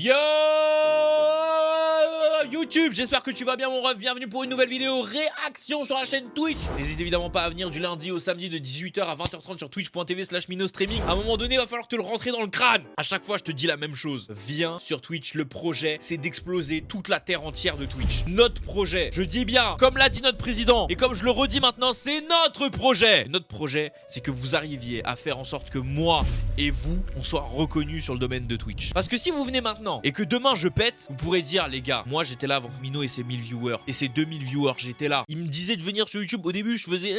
Yo YouTube, j'espère que tu vas bien mon ref, bienvenue pour une nouvelle vidéo réaction sur la chaîne Twitch. N'hésite évidemment pas à venir du lundi au samedi de 18h à 20h30 sur twitch.tv/minostreaming. À un moment donné, va falloir te le rentrer dans le crâne. À chaque fois, je te dis la même chose. Viens sur Twitch, le projet, c'est d'exploser toute la terre entière de Twitch. Notre projet, je dis bien, comme l'a dit notre président, et comme je le redis maintenant, c'est notre projet. Notre projet, c'est que vous arriviez à faire en sorte que moi et vous, on soit reconnus sur le domaine de Twitch. Parce que si vous venez maintenant et que demain je pète, vous pourrez dire, les gars, moi j'étais là avant que Mino ait ses 1000 viewers et ses 2000 viewers, j'étais là. Il me disait de venir sur YouTube. Au début, je faisais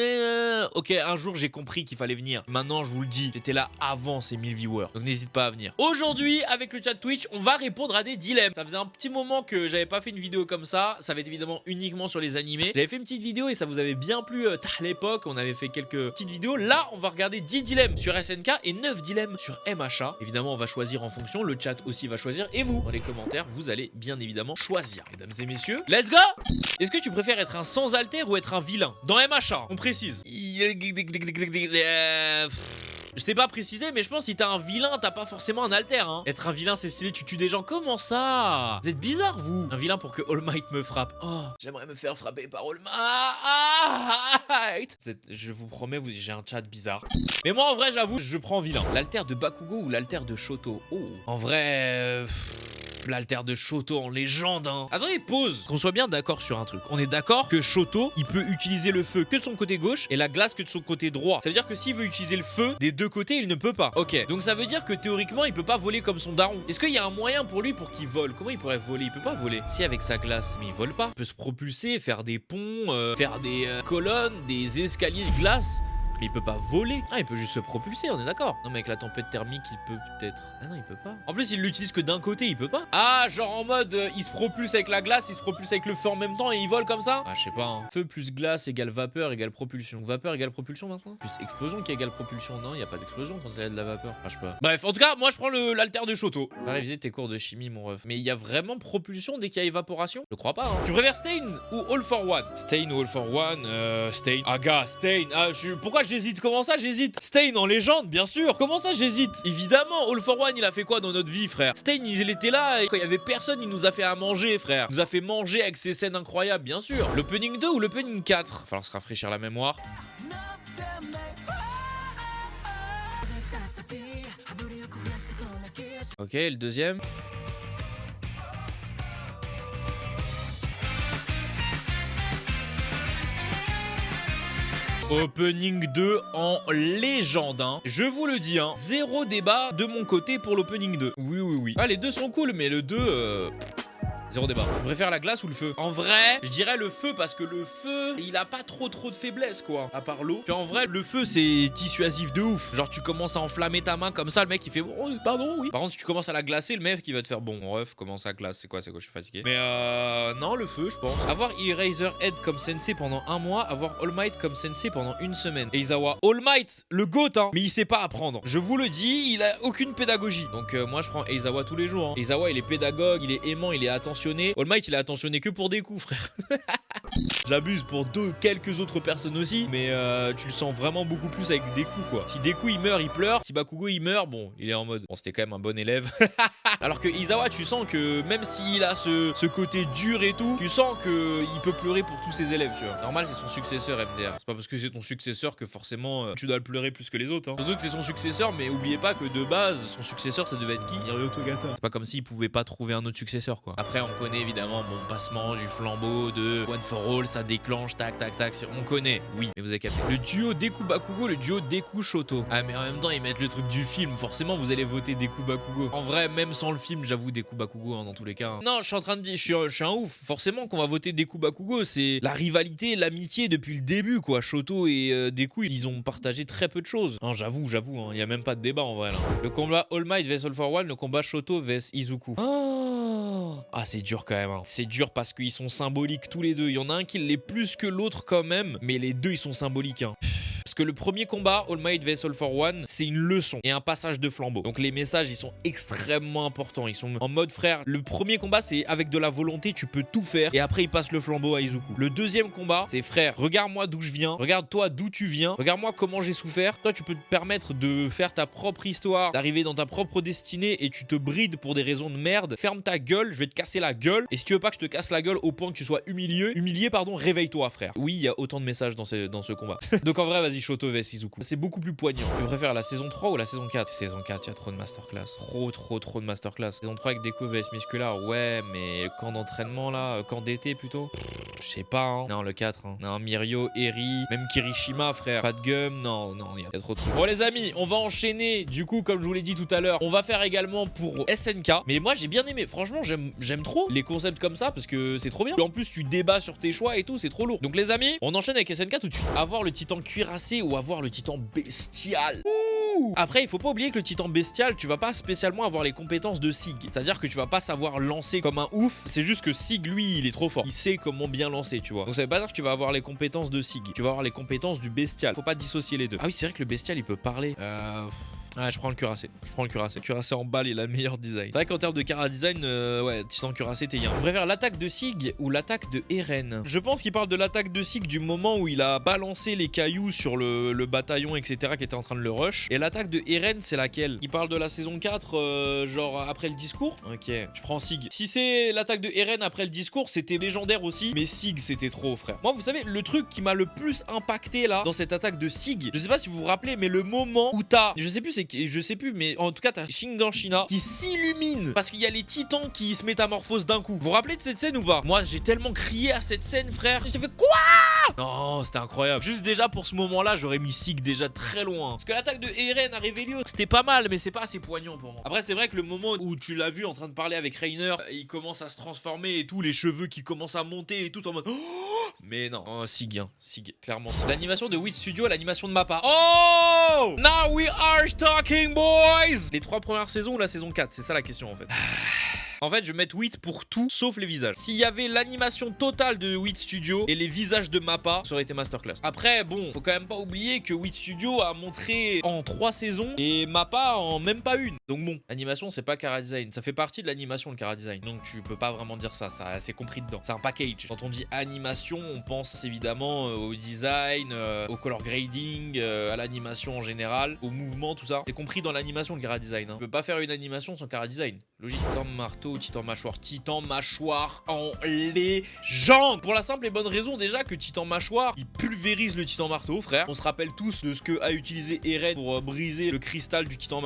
ok, un jour j'ai compris qu'il fallait venir. Maintenant, je vous le dis, j'étais là avant ces 1000 viewers. Donc n'hésite pas à venir. Aujourd'hui, avec le chat Twitch, on va répondre à des dilemmes. Ça faisait un petit moment que j'avais pas fait une vidéo comme ça. Ça va être évidemment uniquement sur les animés. J'avais fait une petite vidéo et ça vous avait bien plu à l'époque. On avait fait quelques petites vidéos. Là, on va regarder 10 dilemmes sur SNK et 9 dilemmes sur MHA. Évidemment, on va choisir en fonction. Le chat aussi va choisir. Et vous, dans les commentaires, vous allez bien évidemment choisir. Mesdames et messieurs, let's go! Est-ce que tu préfères être un sans alter ou être un vilain? Dans MHA, on précise. Je sais pas préciser, mais je pense que si t'as un vilain, t'as pas forcément un alter, hein. Être un vilain, c'est stylé, tu tues des gens. Comment ça? Vous êtes bizarre, vous. Un vilain pour que All Might me frappe. Oh, j'aimerais me faire frapper par All Might. Je vous promets, j'ai un chat bizarre. Mais moi, en vrai, j'avoue, je prends vilain. L'alter de Bakugo ou l'alter de Shoto? Oh, en vrai... l'alter de Shoto en légende, hein. Attendez, pause. Qu'on soit bien d'accord sur un truc. On est d'accord que Shoto, il peut utiliser le feu que de son côté gauche et la glace que de son côté droit. Ça veut dire que s'il veut utiliser le feu des deux côtés, il ne peut pas. Ok. Donc ça veut dire que théoriquement, il peut pas voler comme son daron. Est-ce qu'il y a un moyen pour lui pour qu'il vole? Comment il pourrait voler? Il peut pas voler. Si avec sa glace, mais il vole pas. Il peut se propulser, faire des ponts, faire des colonnes, des escaliers de glace. Mais il peut pas voler. Ah, il peut juste se propulser, on est d'accord. Non, mais avec la tempête thermique, il peut peut-être... Ah non, il peut pas. En plus, il l'utilise que d'un côté, il peut pas. Ah, genre en mode, il se propulse avec la glace, il se propulse avec le feu en même temps et il vole comme ça? Ah, je sais pas, hein. Feu plus glace égale vapeur égale propulsion. Vapeur égale propulsion maintenant? Plus explosion qui égale propulsion. Non, il y a pas d'explosion quand il y a de la vapeur. Ah, je sais pas. Bref, en tout cas, moi, je prends l'alter de Shoto. Va réviser tes cours de chimie, mon ref. Mais il y a vraiment propulsion dès qu'il y a évaporation? Je crois pas, hein. Tu préfères Stain ou All for One? Stain ou All for One? Stain. Ah, gars, Stain. Ah, pourquoi j'hésite? Comment ça, j'hésite? Stain en légende, bien sûr. Comment ça, j'hésite? Évidemment, All for One, il a fait quoi dans notre vie, frère? Stain, il était là et quand il y avait personne, il nous a fait à manger, frère. Il nous a fait manger avec ses scènes incroyables, bien sûr. L'opening 2 ou l'opening 4? Va falloir se rafraîchir la mémoire. Ok, le deuxième. Opening 2 en légende, hein. Je vous le dis, hein. Zéro débat de mon côté pour l'opening 2. Oui, oui, oui. Ah, les deux sont cool, mais le 2... zéro débat. Je préfère la glace ou le feu? En vrai, je dirais le feu parce que le feu, il a pas trop de faiblesse, quoi. À part l'eau. Puis en vrai, le feu, c'est dissuasif de ouf. Genre, tu commences à enflammer ta main comme ça, le mec, il fait oh, pardon, oui. Par contre, si tu commences à la glacer, le mec, il va te faire bon, ref, comment ça glace? C'est quoi, je suis fatigué. Mais non, le feu, je pense. Avoir Eraserhead comme sensei pendant un mois, avoir All Might comme sensei pendant une semaine. Eizawa. All Might, le GOAT, hein. Mais il sait pas apprendre. Je vous le dis, il a aucune pédagogie. Donc, moi, je prends Eizawa tous les jours, hein. Eizawa, il est pédagogue, il est aimant, il est attentionné. All Might, il est attentionné que pour des coups, frère. J'abuse pour quelques autres personnes aussi, mais tu le sens vraiment beaucoup plus avec Deku, quoi. Si Deku il meurt, il pleure. Si Bakugo il meurt, bon, il est en mode bon, c'était quand même un bon élève. Alors que Eizawa, tu sens que même s'il a ce côté dur et tout, tu sens que il peut pleurer pour tous ses élèves, tu vois. Normal, c'est son successeur, MDR. C'est pas parce que c'est ton successeur que forcément tu dois le pleurer plus que les autres, hein. Surtout que c'est son successeur, mais oubliez pas que de base, son successeur, ça devait être qui? Hiroto Gata. C'est pas comme s'il pouvait pas trouver un autre successeur, quoi. Après, on connaît évidemment mon passement du flambeau de One for All, ça déclenche, tac, tac, tac. On connaît, oui, mais vous avez capté. Le duo Deku Bakugo, le duo Deku Shoto. Ah, mais en même temps, ils mettent le truc du film. Forcément, vous allez voter Deku Bakugo. En vrai, même sans le film, j'avoue Deku Bakugo, hein, dans tous les cas, hein. Non, je suis en train de dire, je suis un ouf. Forcément qu'on va voter Deku Bakugo. C'est la rivalité, l'amitié depuis le début, quoi. Shoto et Deku, ils ont partagé très peu de choses. Non, j'avoue, hein, il y a même pas de débat en vrai, là. Le combat All Might vs All for One, le combat Shoto vs Izuku. Ah, c'est dur quand même, hein. C'est dur parce qu'ils sont symboliques tous les deux. Il y en a un qui l'est plus que l'autre quand même, mais les deux ils sont symboliques, hein. Parce que le premier combat, All Might vs All for One, c'est une leçon et un passage de flambeau. Donc les messages, ils sont extrêmement importants. Ils sont en mode frère, le premier combat, c'est avec de la volonté, tu peux tout faire et après il passe le flambeau à Izuku. Le deuxième combat, c'est frère, regarde-moi d'où je viens, regarde-toi d'où tu viens, regarde-moi comment j'ai souffert. Toi, tu peux te permettre de faire ta propre histoire, d'arriver dans ta propre destinée et tu te brides pour des raisons de merde. Ferme ta gueule, je vais te casser la gueule. Et si tu veux pas que je te casse la gueule au point que tu sois humilié, pardon, réveille-toi, frère. Oui, il y a autant de messages dans ce combat. Donc en vrai, vas-y, Shoto vs Izuku. C'est beaucoup plus poignant. Je préfère la saison 3 ou la saison 4? Saison 4, il y a trop de masterclass. Trop de masterclass. Saison 3 avec Deku vs Muscular, ouais, mais le camp d'entraînement là, camp d'été plutôt. Je sais pas, hein. Non, le 4, hein. Non, Mirio, Eri, même Kirishima, frère. Pas de gum, non, il y a trop de trucs. Bon, les amis, on va enchaîner. Du coup, comme je vous l'ai dit tout à l'heure, on va faire également pour SNK. Mais moi, j'ai bien aimé. Franchement, j'aime trop les concepts comme ça parce que c'est trop bien. En plus, tu débats sur tes choix et tout, c'est trop lourd. Donc, les amis, on enchaîne avec SNK tout de suite. Avoir le titan cuirassé ou avoir le titan bestial. Ouh. Après, il faut pas oublier que le titan bestial, tu vas pas spécialement avoir les compétences de Sig. C'est-à-dire que tu vas pas savoir lancer comme un ouf. C'est juste que Sig, lui, il est trop fort. Il sait comment bien lancer, tu vois. Donc, ça veut pas dire que tu vas avoir les compétences de Sig. Tu vas avoir les compétences du bestial. Faut pas dissocier les deux. Ah oui, c'est vrai que le bestial, il peut parler. Ouais, je prends le cuirassé. Cuirassé en balle, il a le meilleur design. C'est vrai qu'en termes de cara design, ouais, titan cuirassé, t'es bien. Je préfère l'attaque de Sig ou l'attaque de Eren. Je pense qu'il parle de l'attaque de Sig du moment où il a balancé les cailloux sur le bataillon, etc., qui était en train de le rush. Et l'attaque de Eren, c'est laquelle? Il parle de la saison 4, genre après le discours. Ok, je prends Sig. Si c'est l'attaque de Eren après le discours, c'était légendaire aussi. Mais Sig, c'était trop, frère. Moi, vous savez, le truc qui m'a le plus impacté là, dans cette attaque de Sig, je sais pas si vous vous rappelez, mais le moment où t'as, je sais plus, mais en tout cas, t'as Shinganshina qui s'illumine parce qu'il y a les titans qui se métamorphosent d'un coup. Vous vous rappelez de cette scène ou pas? Moi, j'ai tellement crié à cette scène, frère. J'ai fait quoi? Non, c'était incroyable. Juste déjà pour ce moment-là, j'aurais mis Sig déjà très loin. Parce que l'attaque de Eren à Revelio, c'était pas mal, mais c'est pas assez poignant pour moi. Après, c'est vrai que le moment où tu l'as vu en train de parler avec Reiner, il commence à se transformer et tout, les cheveux qui commencent à monter et tout en mode. Oh, mais non, oh, Sig, hein. Sig, clairement. L'animation de Wit Studio, l'animation de Mappa. Oh! Now we are talking, boys! Les 3 premières saisons ou la saison 4? C'est ça la question en fait. En fait, je vais mettre 8 pour tout, sauf les visages. S'il y avait l'animation totale de Wit Studio et les visages de Mappa, ça aurait été masterclass. Après, bon, faut quand même pas oublier que Wit Studio a montré en 3 saisons et Mappa en même pas une. Donc bon, l'animation, c'est pas Chara Design. Ça fait partie de l'animation, le Chara Design. Donc tu peux pas vraiment dire ça, c'est compris dedans. C'est un package. Quand on dit animation, on pense évidemment au design, au color grading, à l'animation en général, au mouvement, tout ça. C'est compris dans l'animation, le Chara Design. On peut pas faire une animation sans Chara Design. Logique. Titan marteau, titan mâchoire en légende. Pour la simple et bonne raison déjà que titan mâchoire, il pulvérise le titan marteau, frère. On se rappelle tous de ce que a utilisé Eren pour briser le cristal du titan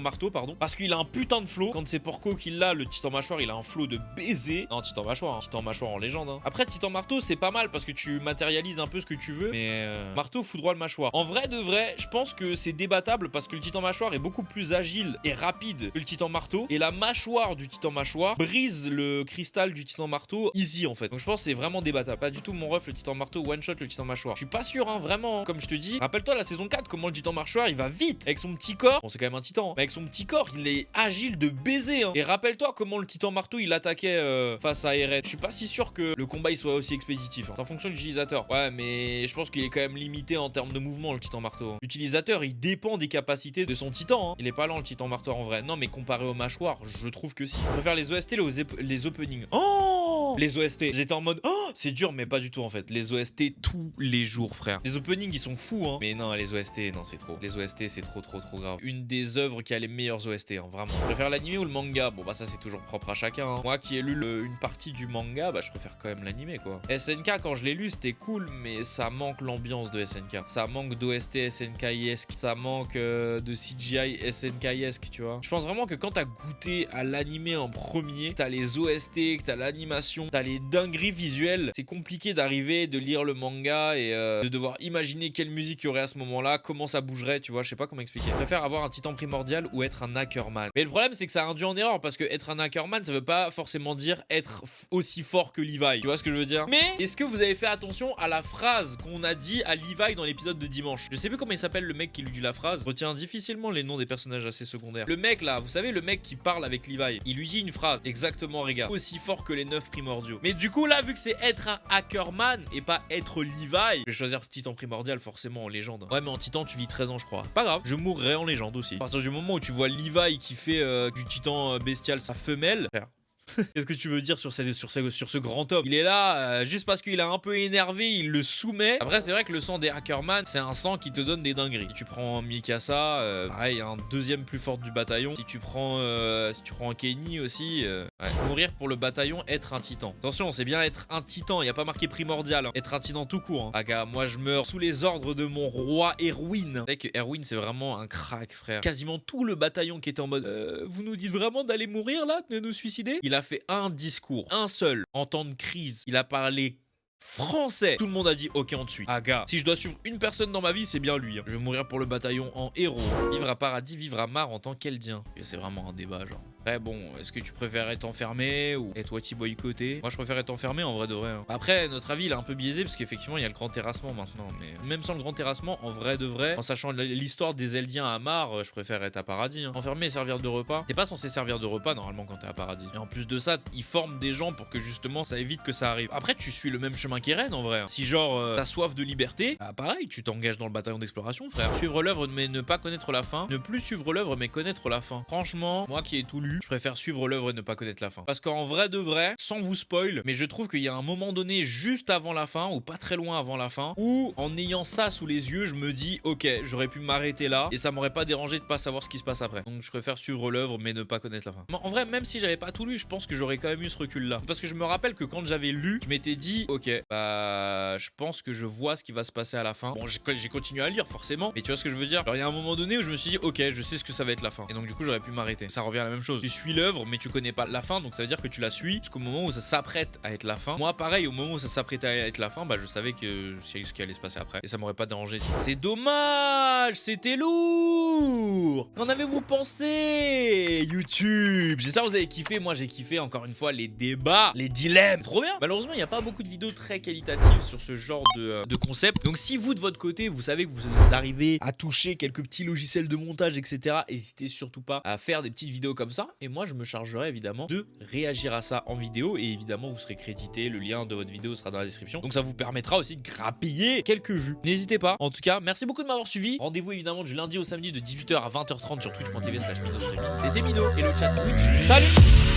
marteau, pardon. Parce qu'il a un putain de flow. Quand c'est Porco qui l'a, le titan mâchoire, il a un flow de baiser. Non, titan mâchoire en légende. Hein. Après, titan marteau, c'est pas mal parce que tu matérialises un peu ce que tu veux. Mais marteau fout droit le mâchoire. En vrai de vrai, je pense que c'est débattable parce que le titan mâchoire est beaucoup plus agile et rapide que le titan marteau. Et la mâchoire du titan mâchoire brise le cristal du titan marteau easy en fait. Donc je pense que c'est vraiment débattable. Pas du tout mon ref le titan marteau one shot le titan mâchoire. Je suis pas sûr hein, vraiment. Comme je te dis, rappelle-toi la saison 4 comment le titan mâchoire il va vite avec son petit corps. Bon c'est quand même un titan. Mais avec son petit corps il est agile de baiser hein. Et rappelle-toi comment le titan marteau il attaquait face à Eren. Je suis pas si sûr que le combat il soit aussi expéditif. Hein. C'est en fonction de l'utilisateur. Ouais mais je pense qu'il est quand même limité en termes de mouvement le titan marteau. Hein. L'utilisateur il dépend des capacités de son titan. Hein. Il est pas lent le titan marteau en vrai. Non mais comparé aux mâchoires je trouve que si. Je préfère les OST les openings. Oh les OST. J'étais en mode oh c'est dur mais pas du tout en fait. Les OST tous les jours frère. Les openings ils sont fous hein. Mais non les OST non c'est trop. Les OST c'est trop grave. Une des œuvres qui a les meilleures OST hein, vraiment. Je préfère l'anime ou le manga. Bon bah ça c'est toujours propre à chacun hein. Moi qui ai lu une partie du manga bah je préfère quand même l'anime quoi. SNK quand je l'ai lu c'était cool mais ça manque l'ambiance de SNK. Ça manque d'OST SNK-esque. Ça manque de CGI SNK-esque tu vois. Je pense vraiment que quand t'as goûté à l'anime en premier, t'as les OST, t'as l'animation, t'as les dingueries visuelles. C'est compliqué d'arriver, de lire le manga et de devoir imaginer quelle musique il y aurait à ce moment-là, comment ça bougerait, tu vois, je sais pas comment expliquer. Je préfère avoir un titan primordial ou être un Ackerman. Mais le problème, c'est que ça induit en erreur parce que être un Ackerman, ça veut pas forcément dire être aussi fort que Levi. Tu vois ce que je veux dire? Mais est-ce que vous avez fait attention à la phrase qu'on a dit à Levi dans l'épisode de dimanche? Je sais plus comment il s'appelle le mec qui lui dit la phrase. Je retiens difficilement les noms des personnages assez secondaires. Le mec là, vous savez, le mec qui parle avec Levi, il lui dit une phrase exactement, regarde, aussi fort que les 9 primordiaux. primordiaux. Mais du coup là, vu que c'est être un hackerman et pas être Levi, je vais choisir titan primordial forcément en légende. Ouais, mais en titan tu vis 13 ans je crois. Pas grave, je mourrai en légende aussi. À partir du moment où tu vois Levi qui fait du titan bestial sa femelle, frère. Qu'est-ce que tu veux dire sur ce grand homme? Il est là, juste parce qu'il a un peu énervé, il le soumet. Après, c'est vrai que le sang des Hackerman, c'est un sang qui te donne des dingueries. Si tu prends Mikasa, pareil, un deuxième plus fort du bataillon. Si tu prends Kenny aussi, ouais. Mourir pour le bataillon, être un titan. Attention, c'est bien être un titan, il n'y a pas marqué primordial. Hein. Être un titan tout court. Hein. Ah gars, moi je meurs sous les ordres de mon roi Erwin. Vous savez que Erwin, c'est vraiment un crack, frère. Quasiment tout le bataillon qui était en mode vous nous dites vraiment d'aller mourir là, de nous suicider? Il a fait un discours, un seul, en temps de crise. Il a parlé français. Tout le monde a dit ok, on te suit. Ah gars, si je dois suivre une personne dans ma vie, c'est bien lui. Hein. Je vais mourir pour le bataillon en héros. Vivre à paradis, vivre à Mar en tant qu'Eldien. C'est vraiment un débat, genre. Après, bon, est-ce que tu préfères être enfermé ou être Wati boycotté? Moi, je préfère être enfermé en vrai de vrai. Hein. Après, notre avis, il est un peu biaisé parce qu'effectivement, il y a le grand terrassement maintenant. Mais même sans le grand terrassement, en vrai de vrai, en sachant l'histoire des Eldiens à Mar, je préfère être à paradis. Hein. Enfermé et servir de repas. T'es pas censé servir de repas normalement quand t'es à paradis. Et en plus de ça, ils forment des gens pour que justement ça évite que ça arrive. Après, tu suis le même chemin qu'Eren en vrai. Hein. Si genre t'as soif de liberté, bah pareil, tu t'engages dans le bataillon d'exploration, frère. Suivre l'œuvre mais ne pas connaître la fin. Ne plus suivre l'œuvre mais connaître la fin. Franchement, moi qui ai tout lu, je préfère suivre l'œuvre et ne pas connaître la fin. Parce qu'en vrai de vrai, sans vous spoil, mais je trouve qu'il y a un moment donné juste avant la fin ou pas très loin avant la fin où en ayant ça sous les yeux, je me dis ok, j'aurais pu m'arrêter là et ça m'aurait pas dérangé de pas savoir ce qui se passe après. Donc je préfère suivre l'œuvre mais ne pas connaître la fin. Mais en vrai, même si j'avais pas tout lu, je pense que j'aurais quand même eu ce recul là. Parce que je me rappelle que quand j'avais lu, je m'étais dit ok, bah je pense que je vois ce qui va se passer à la fin. Bon, j'ai continué à lire forcément, mais tu vois ce que je veux dire? Alors il y a un moment donné où je me suis dit ok, je sais ce que ça va être la fin. Et donc du coup, j'aurais pu m'arrêter. Ça revient à la même chose. Tu suis l'œuvre mais tu connais pas la fin, donc ça veut dire que tu la suis jusqu'au moment où ça s'apprête à être la fin. Moi pareil, au moment où ça s'apprêtait à être la fin, bah je savais que c'est ce qui allait se passer après et ça m'aurait pas dérangé. C'est dommage, c'était lourd. Qu'en avez-vous pensé YouTube? J'espère que vous avez kiffé. Moi j'ai kiffé encore une fois les débats, les dilemmes, trop bien. Malheureusement il n'y a pas beaucoup de vidéos très qualitatives sur ce genre de concept. Donc si vous de votre côté vous savez que vous arrivez à toucher quelques petits logiciels de montage etc, n'hésitez surtout pas à faire des petites vidéos comme ça et moi je me chargerai évidemment de réagir à ça en vidéo et évidemment vous serez crédité, le lien de votre vidéo sera dans la description, donc ça vous permettra aussi de grappiller quelques vues. N'hésitez pas. En tout cas, merci beaucoup de m'avoir suivi. Rendez-vous évidemment du lundi au samedi de 18h à 20h30 sur twitch.tv/MinoStreaming. C'était Mino et le chat Twitch. Salut!